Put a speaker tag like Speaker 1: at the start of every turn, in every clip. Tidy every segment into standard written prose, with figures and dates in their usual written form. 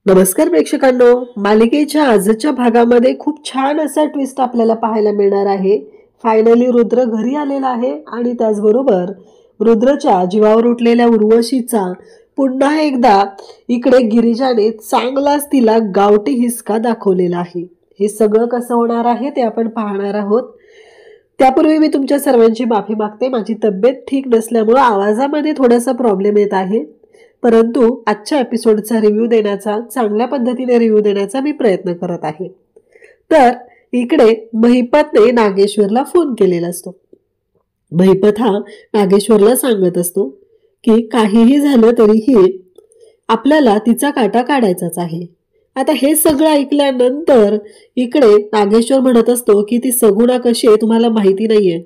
Speaker 1: नमस्कार प्रेक्षकांनो, मालिकेच्या आजच्या भागामध्ये खूप छान असा ट्विस्ट आपल्याला पाहायला मिळणार आहे. फायनली रुद्र घरी आलेला आहे आणि त्याचबरोबर रुद्रच्या जीवावर उठलेल्या उर्वशीचा पुन्हा एकदा इकडे गिरिजाने चांगलाच तिला गावठी हिसका दाखवलेला आहे. हे सगळं कसं होणार आहे ते आपण पाहणार आहोत. त्यापूर्वी मी तुमच्या सर्वांची माफी मागते. माझी तब्येत ठीक नसल्यामुळे आवाजामध्ये थोडासा प्रॉब्लेम येत आहे, परंतु आजच्या एपिसोडचा रिव्ह्यू देण्याचा, चांगल्या पद्धतीने रिव्ह्यू देण्याचा मी प्रयत्न करत आहे. तर इकडे महिपतने नागेश्वरला फोन केलेला असतो. महिपत हा नागेश्वरला सांगत असतो की काहीही झालं तरीही आपल्याला तिचा काटा काढायचाच आहे. आता हे सगळं ऐकल्यानंतर इकडे नागेश्वर म्हणत असतो की ती सगुणा कशी आहे तुम्हाला माहिती नाहीये.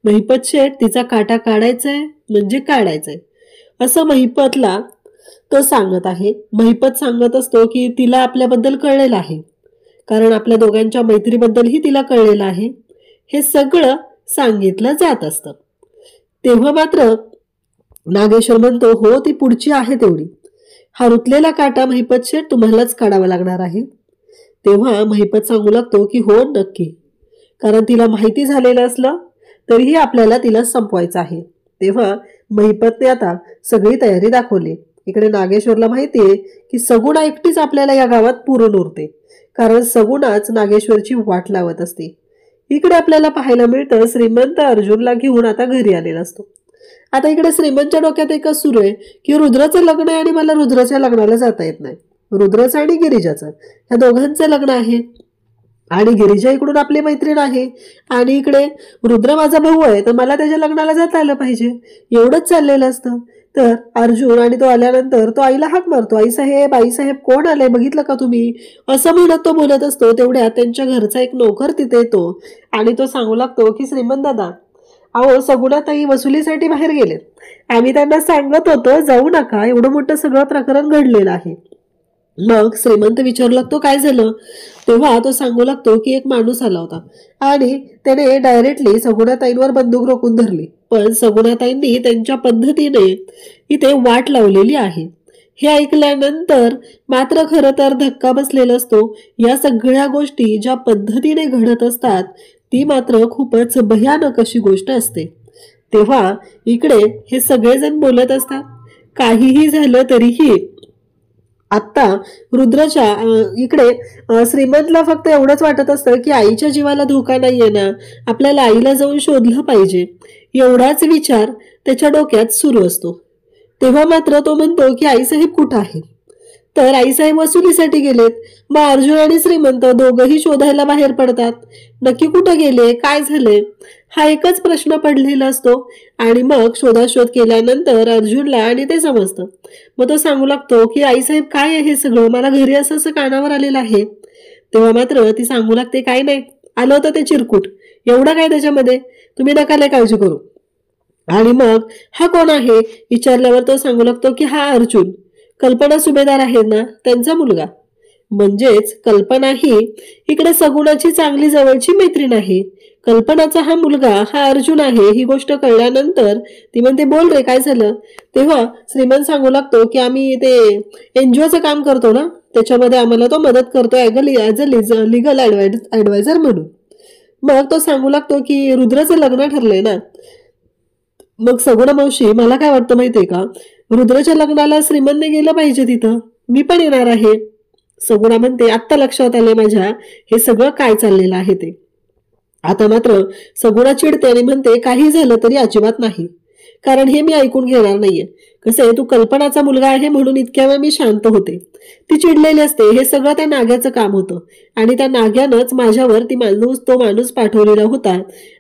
Speaker 1: महिपत शेठ तिचा काटा काढायचाय म्हणजे काढायचाय असं महिपतला तो सांगत आहे. महिपत सांगत असतो की तिला आपल्याबद्दल कळलेलं आहे, कारण आपल्या दोघांच्या मैत्रीबद्दलही तिला कळलेलं आहे. हे सगळं सांगितलं जात असतं. तेव्हा मात्र नागेश्वर म्हणतो, हो ती पुढची आहे तेवढी. हा रुतलेला काटा महिपत शेठ तुम्हालाच काढावा लागणार आहे. तेव्हा महिपत सांगू लागतो की हो नक्की, कारण तिला माहिती झालेलं असलं तरीही आपल्याला तिला संपवायचं आहे. तेव्हा महिपतने आता सगळी तयारी दाखवली. इकडे नागेश्वरला माहितीये की सगुणा एकटीच आपल्याला या गावात पुरून उरते, कारण सगुणाच नागेश्वरची वाट लावत असते. इकडे आपल्याला पाहायला मिळतं श्रीमंत अर्जुनला घेऊन आता घरी आलेला असतो. आता इकडे श्रीमंतच्या डोक्यात एकच सुरू आहे की रुद्राचं लग्न आहे आणि मला रुद्राच्या लग्नाला जाता येत नाही. रुद्राचं आणि गिरिजाचं ह्या दोघांचं लग्न आहे आणि गिरिजा इकडून आपली मैत्रीण आहे आणि इकडे रुद्र माझा भाऊ आहे, तर मला त्याच्या लग्नाला जाता आलं पाहिजे, एवढंच चाललेलं असतं. तर अर्जुन आणि तो आल्यानंतर तो आईला हाक मारतो, आईसाहेब कोण आले बघितलं का तुम्ही, असं म्हणत तो बोलत असतो. तेवढ्या त्यांच्या घरचा एक नोकर तिथे येतो आणि तो सांगू लागतो की श्रीमंत दादा, अहो सगुणाताई वसुलीसाठी बाहेर गेलेत, आम्ही त्यांना सांगत होतो जाऊ नका, एवढं मोठं सगळं प्रकरण घडलेलं आहे. मग श्रीमंत विचारू लागतो काय झालं. तेव्हा तो सांगू लागतो की एक माणूस आला होता आणि त्याने डायरेक्टली सगुणाताईंवर बंदूक रोखून धरली, पण सगुणाताईंनी त्यांच्या पद्धतीने इथे वाट लावलेली आहे. हे ऐकल्यानंतर मात्र खरं तर धक्का बसलेला असतो. या सगळ्या गोष्टी ज्या पद्धतीने घडत असतात ती मात्र खूपच भयानक अशी गोष्ट असते. तेव्हा इकडे हे सगळेजण बोलत असतात. काहीही झालं तरीही आता रुद्रच्या इकडे श्रीमंतला फक्त एवढंच वाटत असतं की आईच्या जीवाला धोका नाहीये ना, आपल्याला आईला जाऊन शोधलं पाहिजे, एवढाच विचार त्याच्या डोक्यात सुरू असतो. तेव्हा मात्र तो म्हणतो की आईसाहेब कुठं आहे, तर आईसाहेब वसुलीसाठी गेलेत. मग अर्जुन आणि श्रीमंत दोघंही शोधायला बाहेर पडतात. नक्की कुठं गेले, काय झाले, हा एकच प्रश्न पडलेला असतो. आणि मग शोधाशोध केल्यानंतर अर्जुनला आणि ते समजतं. मग तो सांगू लागतो की आईसाहेब काय आहे हे सगळं, मला घरी असं असं कानावर आलेलं आहे. तेव्हा मात्र ती सांगू लागते काय नाही, आलं होतं ते चिरकुट, एवढं काय त्याच्यामध्ये, तुम्ही नका लय काळजी करू. आणि मग हा कोण आहे विचारल्यावर तो सांगू लागतो की हा अर्जुन, कल्पना सुभेदार आहे ना त्यांचा मुलगा. म्हणजेच कल्पना ही इकडे सगुणाची चांगली जवळची मैत्रीण आहे. कल्पनाचा हा मुलगा हा अर्जुन आहे. ही गोष्ट कळल्यानंतर ती म्हणते बोल रे काय झालं. तेव्हा श्रीमंत सांगू लागतो की आम्ही ते एनजीओचं काम करतो ना, त्याच्यामध्ये आम्हाला तो मदत करतो ॲज अ लिगल ॲडवायझर म्हणून. मग तो सांगू लागतो की रुद्राचं लग्न ठरलंय ना. मग सगुणा मावशी मला काय वाटतं माहितीये का, रुद्राच्या लग्नाला श्रीमंतने गेलं पाहिजे, तिथं मी पण येणार आहे. सगुणा म्हणते आत्ता लक्षात आले माझ्या हे सगळं काय चाललेलं आहे ते. आता मात्र सगुणा चिडते आणि म्हणते काही झालं तरी अजिबात नाही, कारण हे मी ऐकून घेणार नाहीये. कसं आहे, तू कल्पनाचा मुलगा आहे म्हणून इतक्या वेळ मी शांत होते. ती चिडलेली असते. हे सगळं त्या नाग्याचं काम होतं आणि त्या नाग्यानंच माझ्यावर तो माणूस पाठवलेला होता.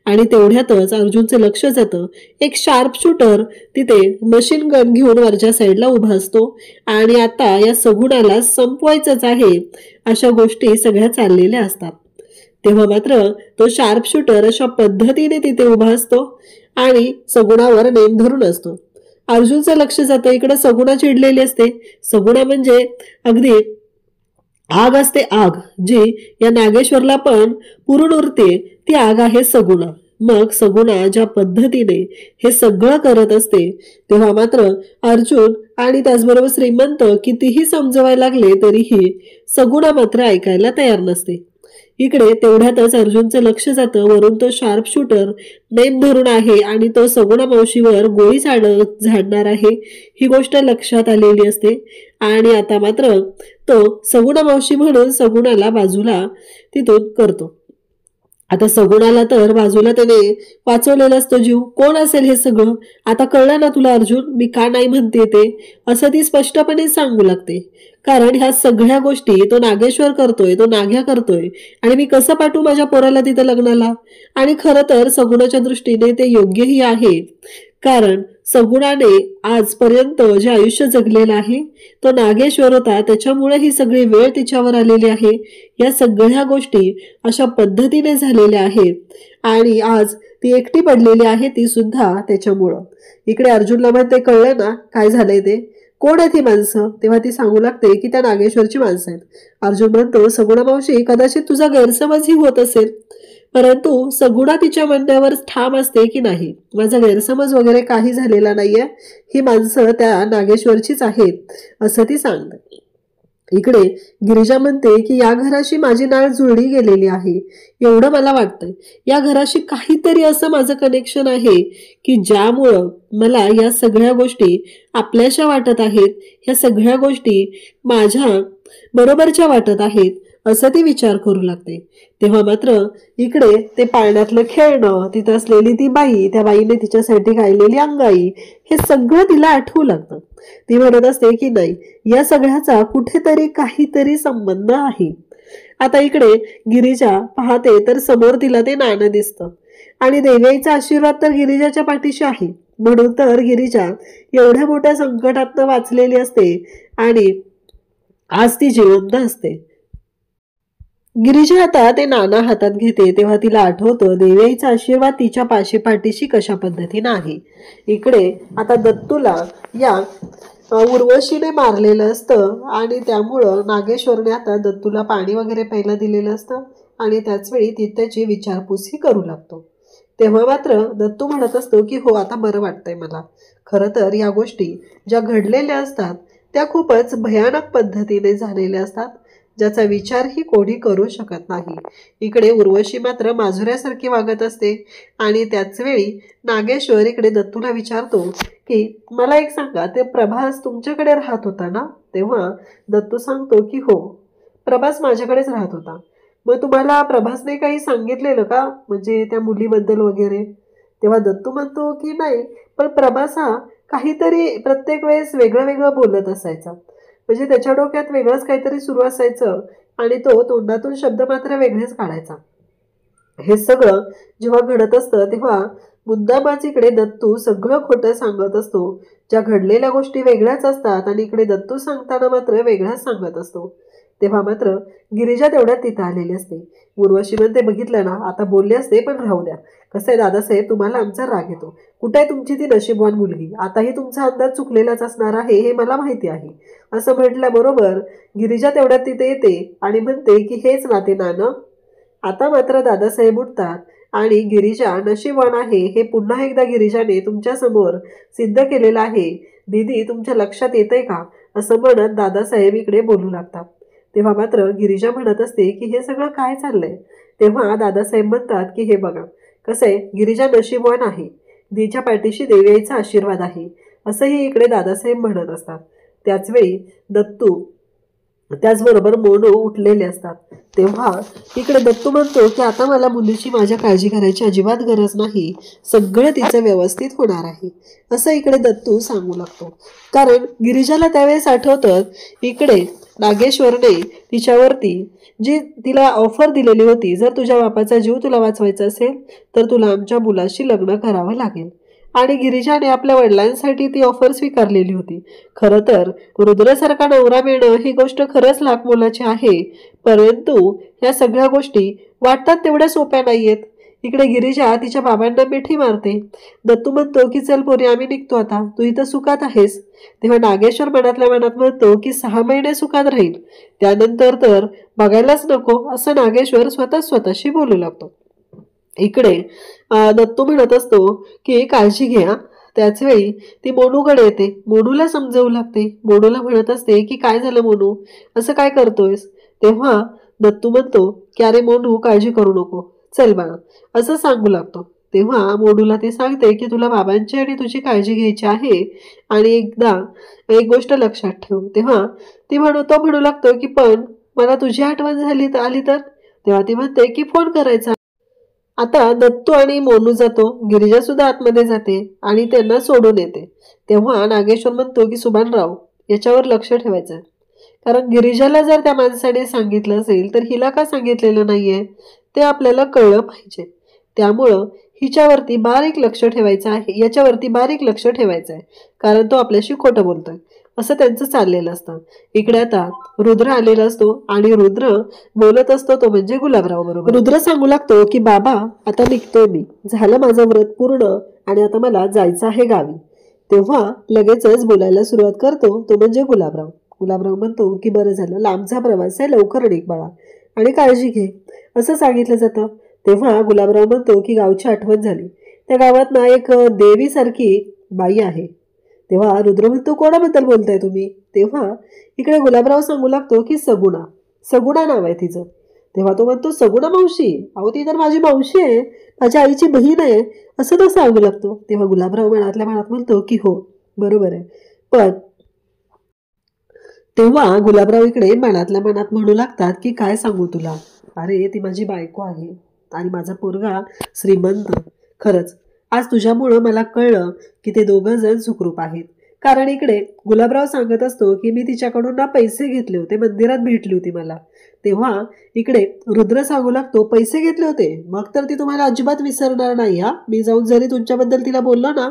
Speaker 1: आणि तेवढ्यातच अर्जुनचं लक्ष जातं. एक शार्प शूटर तिथे मशीन गन घेऊन वरच्या साईडला उभा असतो आणि आता या सगुणाला संपवायचंच आहे अशा गोष्टी सगळ्या चाललेल्या असतात. तेव्हा मात्र तो शार्प शूटर अशा पद्धतीने तिथे उभा असतो आणि सगुणावर नेम धरून असतो. अर्जुनचं लक्ष जातं. इकडे सगुणा चिडलेली असते. सगुणा म्हणजे अगदी आग असते, आग जी या नागेश्वरला पण पुरून उरते, ती आग आहे सगुणा. मग सगुणा ज्या पद्धतीने हे सगळं करत असते तेव्हा मात्र अर्जुन आणि त्याचबरोबर श्रीमंत कितीही समजवायला लागले तरीही सगुणा मात्र ऐकायला तयार नसते. इकडे तेवढ्यातच अर्जुनचं लक्ष जातं. वरून तो शार्प शूटर नेम धरून आहे आणि तो सगुणा मावशीवर गोळी झाडणार आहे ही गोष्ट लक्षात आलेली असते. आणि आता मात्र तो सगुणा मावशी म्हणून सगुणाला बाजूला तिथून करतो. आता सगुणाला तर बाजूला त्याने वाचवलेला असतो जीव. कोण असेल हे सगळं? आता कळलं ना तुला अर्जुन, मी का नाही म्हणते ते, असं ती स्पष्टपणे सांगू लागते. कारण ह्या सगळ्या गोष्टी तो नागेश्वर करतोय, तो नाग्या करतोय आणि मी कसं पाठवू माझ्या पोराला तिथं लग्नाला. आणि खरं तर सगुणाच्या दृष्टीने ते योग्यही आहे. कारण सगुणाने आजपर्यंत जे आयुष्य जगलेलं आहे तो नागेश्वर होता, त्याच्यामुळे ही सगळी वेळ तिच्यावर आलेली आहे. या सगळ्या गोष्टी अशा पद्धतीने झालेल्या आहेत आणि आज ती एकटी पडलेली आहे, ती सुद्धा त्याच्यामुळं. इकडे अर्जुनला म्हणते कळलं ना काय झालंय ते, कोण आहे ती माणसं. तेव्हा ती सांगू लागते की त्या नागेश्वरची माणसं आहेत. अर्जुन म्हणतो सगुणा मावशी कदाचित तुझा गैरसमजही होत असेल, परंतु सगुणा तिच्या म्हणण्यावर ठाम असते की नाही माझा गैरसमज वगैरे काही झालेला नाहीये, ही माणसं त्या नागेश्वरचीच आहेत असं ती सांगते. इकडे गिरिजा म्हणते की या घराशी माझी नाळ जुळली गेलेली आहे, एवढं मला वाटतंय. या घराशी काहीतरी असं माझं कनेक्शन आहे की ज्यामुळं मला या सगळ्या गोष्टी आपल्याशा वाटत आहेत, ह्या सगळ्या गोष्टी माझ्या बरोबरच्या वाटत आहेत असं ती विचार करू लागते. तेव्हा मात्र इकडे ते पाळण्यातलं खेळणं, तिथं असलेली ती बाई, त्या बाईने तिच्यासाठी गायलेली अंगाई, हे सगळं तिला आठवू लागतं. ती म्हणत असते की नाही या सगळ्याचा कुठेतरी काहीतरी संबंध आहे. आता इकडे गिरिजा पाहते तर समोर तिला ते नाणं दिसतं आणि देवीचा आशीर्वाद तर गिरिजाच्या पाठीशी आहे. म्हणून तर गिरिजा एवढ्या मोठ्या संकटातनं वाचलेली असते आणि आज ती जिवंत असते. गिरिजा आता ते नाणं हातात घेते तेव्हा तिला आठवतं देवीचा आशीर्वाद तिच्या पाठीशी कशा पद्धतीने आहे. इकडे आता दत्तूला या उर्वशीने मारलेलं असतं आणि त्यामुळं नागेश्वरने आता दत्तूला पाणी वगैरे प्यायला दिलेलं असतं आणि त्याच वेळी ती त्याची विचारपूसही करू लागतो. तेव्हा मात्र दत्तू म्हणत असतो की हो आता बरं वाटतंय मला. खरं तर या गोष्टी ज्या घडलेल्या असतात त्या खूपच भयानक पद्धतीने झालेल्या असतात, ज्याचा विचारही कोणी करू शकत नाही. इकडे उर्वशी मात्र माजुऱ्यासारखी वागत असते आणि त्याच वेळी नागेश्वर इकडे दत्तूला विचारतो की मला एक सांगा, ते प्रभास तुमच्याकडे राहत होता ना? तेव्हा दत्तू सांगतो की हो प्रभास माझ्याकडेच राहत होता. मग तुम्हाला प्रभासने काही सांगितलेलं का, म्हणजे त्या मुलीबद्दल वगैरे? तेव्हा दत्तू म्हणतो की नाही, पण प्रभास हा काहीतरी प्रत्येक वेळेस वेगळं वेगळं बोलत असायचा, म्हणजे त्याच्या डोक्यात वेगळंच काहीतरी सुरू असायचं आणि तो तोंडातून शब्द मात्र वेगळेच काढायचा. हे सगळं जेव्हा घडत असतं तेव्हा मुद्दामाच इकडे दत्तू सगळं खोटं सांगत असतो. ज्या घडलेल्या गोष्टी वेगळ्याच असतात आणि इकडे दत्तू सांगताना मात्र वेगळाच सांगत असतो. तेव्हा मात्र गिरिजा तेवढ्यात तिथं आलेली असते. उर्वशी म्हणते बघितलं ना, आता बोलले असते पण राहू द्या. कसं आहे दादासाहेब, तुम्हाला आमचा राग येतो. कुठे आहे तुमची ती नशीबवान मुलगी? आताही तुमचा अंदाज चुकलेलाच असणार आहे हे मला माहिती आहे. असं म्हटल्याबरोबर गिरिजा तेवढ्यात तिथे येते आणि म्हणते की हेच ना ते नाणं. आता मात्र दादासाहेब उठतात आणि गिरिजा नशीबवान आहे हे पुन्हा एकदा गिरिजाने तुमच्या समोर सिद्ध केलेलं आहे. दीदी तुमच्या लक्षात येतंय का, असं म्हणत दादासाहेब इकडे बोलू लागतात. तेव्हा मात्र गिरिजा म्हणत असते की हे सगळं काय चाललंय? तेव्हा दादासाहेब म्हणतात की हे बघा कसं आहे, गिरिजा नशीबवान आहे, दीच्या पाठीशी देवीचा आशीर्वाद आहे असंही इकडे दादासाहेब म्हणत असतात. त्याचवेळी दत्तू त्याचबरोबर मोनू उठलेले असतात. तेव्हा इकडे दत्तू म्हणतो की आता मला मुलीची माझ्या काळजी करायची अजिबात गरज नाही, सगळं तिचं व्यवस्थित होणार आहे असं इकडे दत्तू सांगू लागतो. कारण गिरिजाला त्यावेळेस आठवतं इकडे नागेश्वरने तिच्यावरती जी तिला ऑफर दिलेली होती, जर तुझ्या बापाचा जीव तुला वाचवायचा असेल तर तुला आमच्या मुलाशी लग्न करावं लागेल. आणि गिरिजाने आपल्या वडिलांसाठी ती ऑफर स्वीकारलेली होती. खरं तर रुद्रसारखा नवरा मिळणं ही गोष्ट खरंच लाख मोलाची आहे, परंतु ह्या सगळ्या गोष्टी वाटतात तेवढ्या सोप्या नाहीयेत. इकडे गिरिजा तिच्या बाबांना मिठी मारते. दत्तू म्हणतो की चल पोरी आम्ही निघतो आता, तू इथं सुखात आहेस. तेव्हा नागेश्वर मनातल्या मनात म्हणतो की 6 महिने सुखात राहील, त्यानंतर तर बघायलाच नको, असं नागेश्वर स्वतःशी बोलू लागतो. इकडे दत्तू म्हणत असतो की काळजी घ्या. त्याच वेळी ती मोनूकडे येते, मोनूला समजावू लागते. मोनूला म्हणत असते की काय झालं मोनू, असं काय करतोयस? तेव्हा दत्तू म्हणतो की अरे मोनू काळजी करू नको, चल बाळा, असं सांगू लागतो. तेव्हा मोनूला ते सांगते की तुला बाबांची आणि तुझी काळजी घ्यायची आहे आणि एकदा एक गोष्ट लक्षात ठेव. तेव्हा तो म्हणू लागतो की पण मला तुझी आठवण झाली तर आली तर? तेव्हा ती म्हणते की फोन करायचा. आता दत्तू आणि मोनू जातो, गिरिजा सुद्धा आतमध्ये जाते आणि त्यांना सोडून येते. तेव्हा नागेश्वर म्हणतो की सुभानराव याच्यावर लक्ष ठेवायचं, कारण गिरिजाला जर त्या माणसाने सांगितलं असेल तर हिला का सांगितलेलं नाहीये ते आपल्याला कळलं पाहिजे. त्यामुळं हिच्यावरती बारीक लक्ष ठेवायचं आहे, याच्यावरती बारीक लक्ष ठेवायचं आहे, कारण तो आपल्याशी खोटं बोलतोय, असं त्यांचं चाललेलं असतं. इकडे आता रुद्र आलेला असतो आणि रुद्र बोलत असतो, तो म्हणजे गुलाबराव बरोबर. रुद्र सांगू लागतो की बाबा आता निघतोय मी, झालं माझं व्रत पूर्ण आणि आता मला जायचं आहे गावी. तेव्हा लगेचच बोलायला सुरुवात करतो तो म्हणजे गुलाबराव. गुलाबराव म्हणतो की बरं झालं, लांबचा प्रवास आहे, लवकर निघ बाळा आणि काळजी घे, असं सांगितलं जातं. तेव्हा गुलाबराव म्हणतो की गावची आठवण झाली, त्या गावात ना एक देवीसारखी बाई आहे. तेव्हा रुद्र म्हणतो कोणाबद्दल बोलताय तुम्ही? तेव्हा इकडे गुलाबराव सांगू लागतो की सगुणा, सगुणा नाव आहे तिचं. तेव्हा तो म्हणतो सगुणा मावशी, अहो ती तर माझी मावशी आहे, माझ्या आईची बहीण आहे, असं तो सांगू लागतो. तेव्हा गुलाबराव मनातल्या मनात म्हणतो की हो बरोबर आहे. पण तेव्हा गुलाबराव इकडे मनातल्या मनात म्हणू लागतात की काय सांगू तुला, अरे ती माझी बायको आहे आणि माझा पोरगा श्रीमंत. खरंच आज तुझ्यामुळं मला कळलं की ते दोघं जण सुखरूप आहेत. कारण इकडे गुलाबराव सांगत असतो की मी तिच्याकडून ना पैसे घेतले होते, मंदिरात भेटली होती मला. तेव्हा इकडे रुद्र सांगू लागतो पैसे घेतले होते, मग तर ती तुम्हाला अजिबात विसरणार नाही. हा, मी जाऊन जरी तुमच्याबद्दल तिला बोललो ना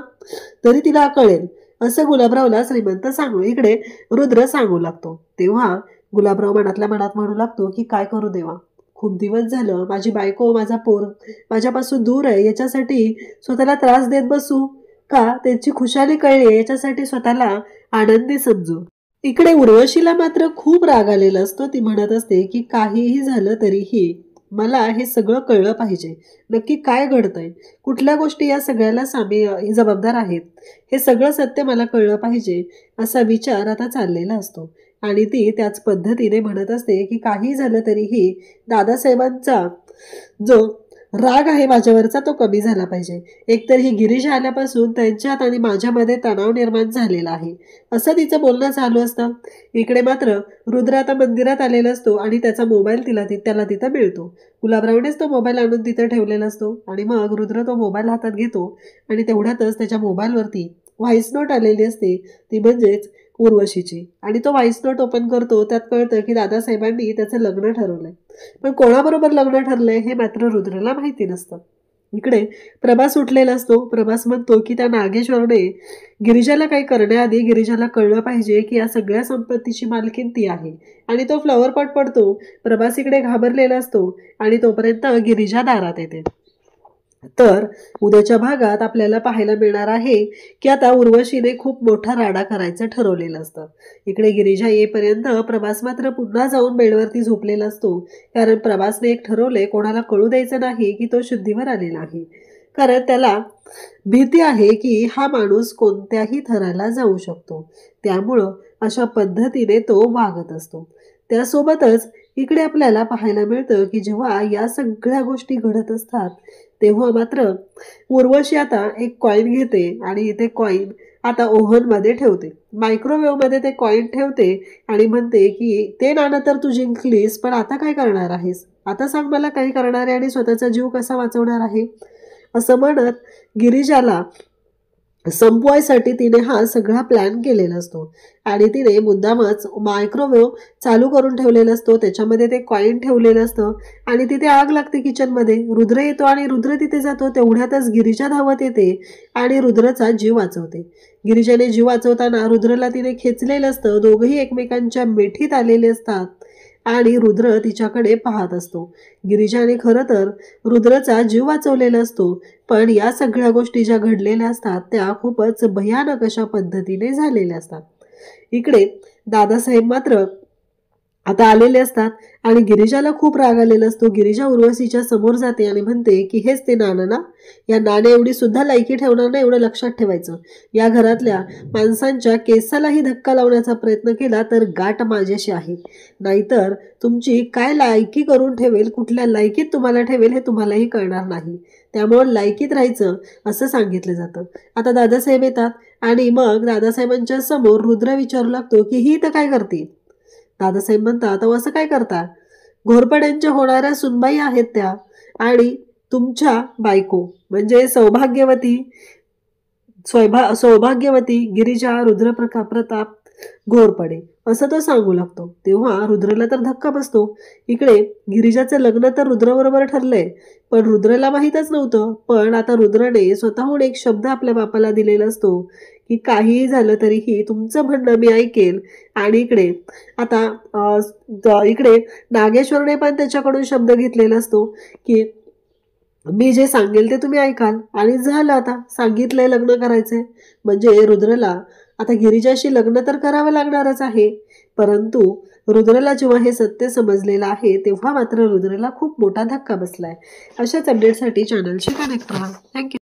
Speaker 1: तरी तिला कळेल, असं गुलाबरावला श्रीमंत सांगू इकडे रुद्र सांगू लागतो. तेव्हा गुलाबराव मनातल्या मनात म्हणू लागतो की काय करू देवा, खूप दिवस झालं माझी बायको माझा पोर माझ्यापासून दूर आहे, याच्यासाठी स्वतःला त्रास देत बसू का त्यांची खुशाली कळली याच्यासाठी स्वतःला आनंदी समजू. इकडे उर्वशीला मात्र खूप राग आलेला असतो. ती म्हणत असते की काहीही झालं तरीही मला हे सगळं कळलं पाहिजे, नक्की काय घडतंय, कुठल्या गोष्टी या सगळ्याला जबाबदार आहेत, हे सगळं सत्य मला कळलं पाहिजे, असा विचार आता चाललेला असतो. आणि ती त्याच पद्धतीने म्हणत असते की काही झालं तरीही दादासाहेबांचा जो राग आहे माझ्यावरचा तो कमी झाला पाहिजे. एकतर ही गिरीश आल्यापासून त्यांच्यात आणि माझ्यामध्ये तणाव निर्माण झालेला आहे, असं तिचं बोलणं चालू असतं. इकडे मात्र रुद्र आता मंदिरात आलेला असतो आणि त्याचा मोबाईल त्याला तिथं मिळतो. गुलाबरावनेच तो मोबाईल आणून तिथं ठेवलेला असतो आणि मग रुद्र तो मोबाईल हातात घेतो आणि तेवढ्यातच त्याच्या मोबाईलवरती व्हॉइस नोट आलेली असते, ती म्हणजेच उर्वशीची. आणि तो व्हॉइस नोट ओपन करतो, त्यात कळतं की दादासाहेबांनी त्याचं लग्न ठरवलंय. पण कोणाबरोबर लग्न ठरलंय हे मात्र रुद्रला माहिती नसतं. इकडे प्रभास उठलेला असतो. प्रभास म्हणतो की त्या नागेश्वरने गिरिजाला काही करण्याआधी गिरिजाला कळलं पाहिजे की या सगळ्या संपत्तीची मालकीण ती आहे. आणि तो फ्लॉवर पॉट पडतो. प्रभास इकडे घाबरलेला असतो आणि तोपर्यंत गिरिजा दारात येते. तर उद्याच्या भागात आपल्याला पाहायला मिळणार आहे की आता उर्वशीने खूप मोठा राडा करायचं ठरवलेलं असतं. इकडे गिरिजा येईपर्यंत प्रभास मात्र पुन्हा जाऊन बेडवरती झोपलेला असतो, कारण प्रभासने एक ठरवलंय, कोणाला कळू द्यायचं नाही की तो शुद्धीवर आलेला आहे, कारण त्याला भीती आहे की हा माणूस कोणत्याही थराला जाऊ शकतो. त्यामुळं अशा पद्धतीने तो वागत असतो. त्यासोबतच इकडे आपल्याला पाहायला मिळतं की जेव्हा या सगळ्या गोष्टी घडत असतात तेव्हा मात्र उर्वशी आता एक कॉईन घेते आणि ते कॉईन आता ओव्हनमध्ये ठेवते, मायक्रोवेव्हमध्ये ते कॉईन ठेवते आणि म्हणते की ते नाणं तर तू जिंकलीस, पण आता काय करणार आहेस, आता सांग मला काय करणार आहे आणि स्वतःचा जीव कसा वाचवणार आहे, असं म्हणत गिरिजाला संपवायसाठी तिने हा सगळा प्लॅन केलेला असतो. आणि तिने मुद्दामच मायक्रोवेव्ह चालू करून ठेवलेला असतो, त्याच्यामध्ये ते कॉईन ठेवलेलं असतं आणि तिथे आग लागते किचनमध्ये. रुद्र येतो आणि रुद्र तिथे जातो, तेवढ्यातच गिरिजा धावत येते आणि रुद्रचा जीव वाचवते. गिरिजाने जीव वाचवताना रुद्रला तिने खेचलेलं असतं, दोघंही एकमेकांच्या मिठीत आलेले असतात आणि रुद्र तिच्याकडे पाहत असतो. गिरिजाने खरं तर रुद्रचा जीव वाचवलेला असतो, पण या सगळ्या गोष्टी ज्या घडलेल्या असतात त्या खूपच भयानक अशा पद्धतीने झालेल्या असतात. इकडे दादासाहेब मात्र आता आलेले असतात आणि गिरिजाला खूप राग आलेला असतो. गिरिजा उर्वशीच्या समोर जाते आणि म्हणते की हेच ते नाणं ना, या नाणे एवढी सुद्धा लायकी ठेवणार ना, एवढं लक्षात ठेवायचं. या घरातल्या माणसांच्या केसालाही धक्का लावण्याचा प्रयत्न केला तर गाठ माझ्याशी आहे, नाहीतर तुमची काय लायकी करून ठेवेल, कुठल्या लायकीत तुम्हाला ठेवेल हे तुम्हालाही कळणार नाही. त्यामुळे लायकीत राहायचं असं सांगितलं जातं. आता दादासाहेब येतात आणि मग दादासाहेबांच्या समोर रुद्र विचारू लागतो की ही तर काय करते. दादासाहेब म्हणतात, अहो असं काय करता, घोरपड्यांच्या होणाऱ्या सुनबाई आहेत त्या, आणि तुमच्या बायको म्हणजे सौभाग्यवती गिरिजा प्रताप घोरपडे असं तो सांगू लागतो. तेव्हा रुद्रला तर धक्का बसतो. इकडे गिरिजाचं लग्न तर रुद्रबरोबर ठरलंय, पण रुद्रला माहीतच नव्हतं. पण आता रुद्रने स्वतःहून एक शब्द आपल्या बापाला दिलेला असतो की काहीही झालं तरीही तुमचं म्हणणं मी ऐकेल. आणि इकडे नागेश्वरने पण त्याच्याकडून शब्द घेतलेला असतो की मी जे सांगेल ते तुम्ही ऐकाल. आणि झालं, आता सांगितलंय लग्न करायचंय म्हणजे रुद्रला आता गिरिजाशी लग्न तर करावं लागणारच आहे. परंतु रुद्रला जेव्हा हे सत्य समजलेलं आहे तेव्हा मात्र रुद्रला खूप मोठा धक्का बसलाय. अशाच अपडेटसाठी चॅनलशी कनेक्ट राहा. थँक्यू.